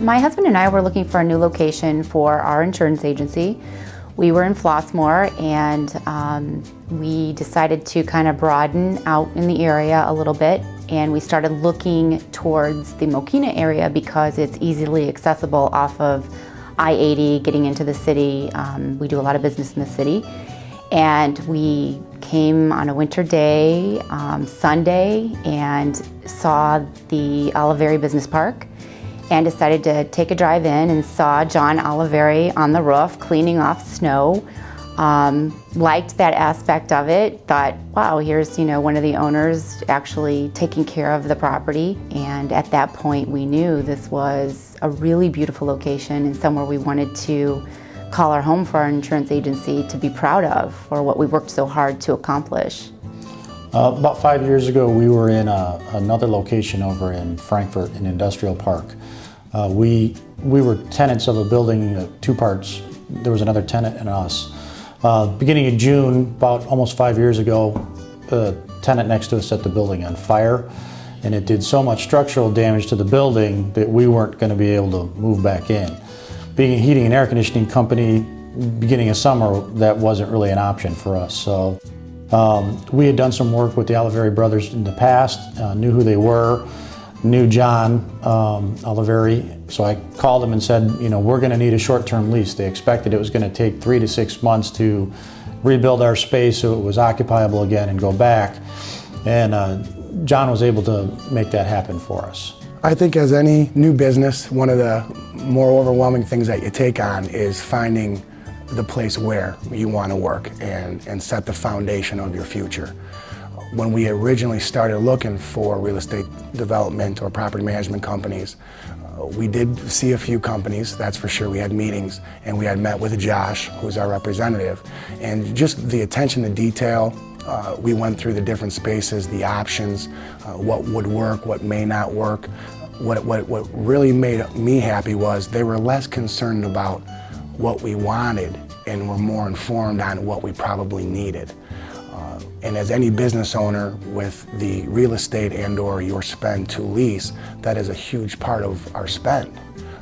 My husband and I were looking for a new location for our insurance agency. We were in Flossmoor, and we decided to kind of broaden out in the area a little bit, and we started looking towards the Mokina area because it's easily accessible off of I-80 getting into the city. We do a lot of business in the city, and we came on a winter day, Sunday, and saw the Oliveri Business Park and decided to take a drive in and saw John Oliveri on the roof cleaning off snow. Liked that aspect of it, thought, wow, here's one of the owners actually taking care of the property. And at that point we knew this was a really beautiful location and somewhere we wanted to call our home for our insurance agency to be proud of for what we worked so hard to accomplish. About 5 years ago, we were in another location over in Frankfurt, in Industrial Park. We were tenants of a building, two parts. There was another tenant and us. Beginning of June, about almost 5 years ago, the tenant next to us set the building on fire, and it did so much structural damage to the building that we weren't going to be able to move back in. Being a heating and air conditioning company, beginning of summer, that wasn't really an option for us. So we had done some work with the Oliveri brothers in the past, knew who they were, knew John Oliveri. So I called them and said, we're going to need a short-term lease. They expected it was going to take 3 to 6 months to rebuild our space so it was occupiable again and go back. And John was able to make that happen for us. I think as any new business, one of the more overwhelming things that you take on is finding the place where you want to work and set the foundation of your future. When we originally started looking for real estate development or property management companies, we did see a few companies, that's for sure. We had meetings and we had met with Josh, who's our representative, and just the attention to detail. We went through the different spaces, the options, what would work, what may not work. What really made me happy was they were less concerned about what we wanted and were more informed on what we probably needed. And as any business owner with the real estate and/or your spend to lease, that is a huge part of our spend.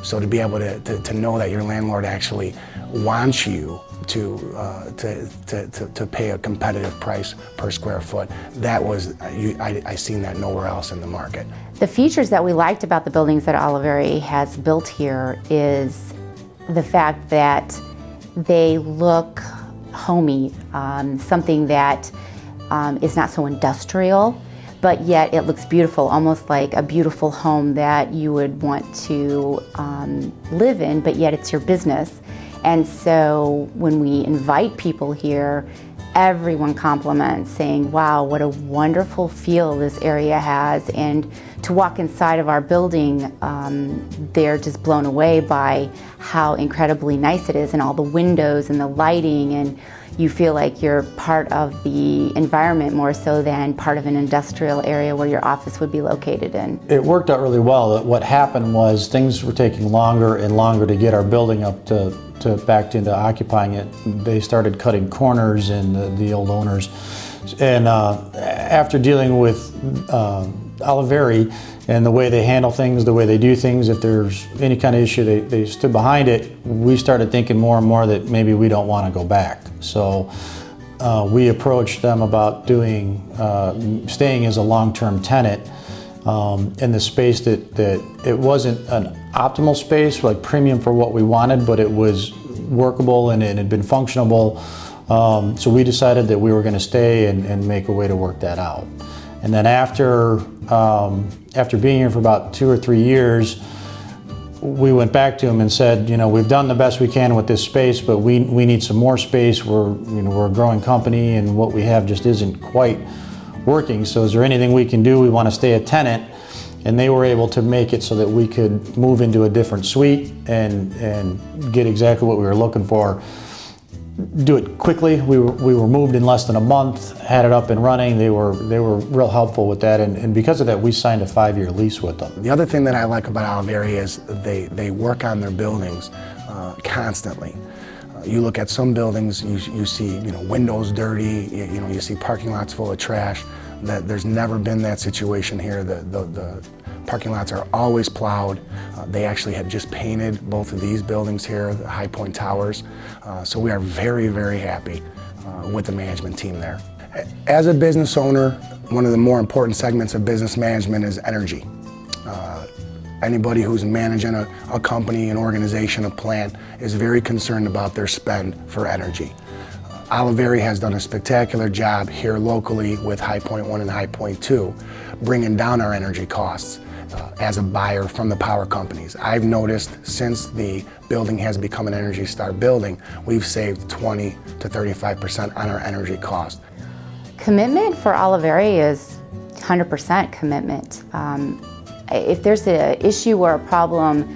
So to be able to know that your landlord actually wants you to pay a competitive price per square foot, that was, I seen that nowhere else in the market. The features that we liked about the buildings that Oliveri has built here is the fact that they look homey, something that is not so industrial, but yet it looks beautiful, almost like a beautiful home that you would want to live in, but yet it's your business. And so when we invite people here, everyone compliments, saying, wow, what a wonderful feel this area has. And to walk inside of our building, they're just blown away by how incredibly nice it is, and all the windows and the lighting, and you feel like you're part of the environment more so than part of an industrial area where your office would be located in. It worked out really well. What happened was things were taking longer and longer to get our building up to back into occupying it. They started cutting corners, and the old owners. And after dealing with Oliveri and the way they handle things, the way they do things, if there's any kind of issue, they stood behind it. We started thinking more and more that maybe we don't want to go back. So we approached them about staying as a long-term tenant in the space that it wasn't an optimal space, like premium for what we wanted, but it was workable and it had been functionable. So we decided that we were going to stay and make a way to work that out. And then after being here for about 2 or 3 years, we went back to him and said, we've done the best we can with this space, but we need some more space. We're a growing company, and what we have just isn't quite working. So is there anything we can do? We want to stay a tenant. And they were able to make it so that we could move into a different suite and get exactly what we were looking for. Do it quickly. We were moved in less than a month, had it up and running. They were real helpful with that, and because of that, we signed a 5-year lease with them. The other thing that I like about Oliveri is they work on their buildings constantly. You look at some buildings, you see windows dirty, you see parking lots full of trash. There's never been that situation here. The Parking lots are always plowed. They actually have just painted both of these buildings here, the High Point Towers. So we are very, very happy with the management team there. As a business owner, one of the more important segments of business management is energy. Anybody who's managing a company, an organization, a plant is very concerned about their spend for energy. Oliveri has done a spectacular job here locally with High Point 1 and High Point 2, bringing down our energy costs as a buyer from the power companies. I've noticed since the building has become an Energy Star building, we've saved 20 to 35% on our energy cost. Commitment for Oliveri is 100% commitment. If there's an issue or a problem,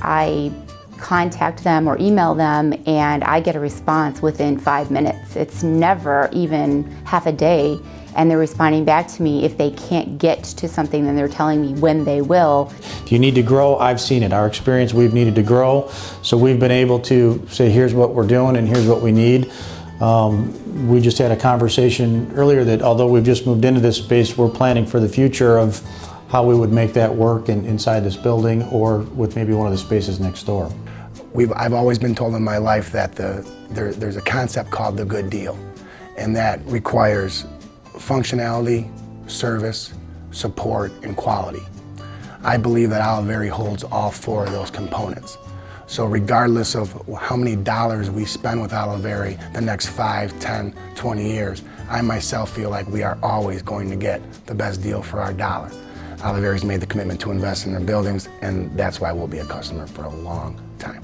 I contact them or email them and I get a response within 5 minutes. It's never even half a day, and they're responding back to me. If they can't get to something, then they're telling me when they will. If you need to grow, I've seen it. Our experience, we've needed to grow, so we've been able to say, here's what we're doing and here's what we need. We just had a conversation earlier that although we've just moved into this space, we're planning for the future of how we would make that work inside this building or with maybe one of the spaces next door. I've always been told in my life that there's a concept called the good deal, and that requires functionality, service, support, and quality. I believe that Oliveri holds all four of those components. So regardless of how many dollars we spend with Oliveri the next 5, 10, 20 years, I myself feel like we are always going to get the best deal for our dollar. Oliveri's made the commitment to invest in their buildings, and that's why we'll be a customer for a long time.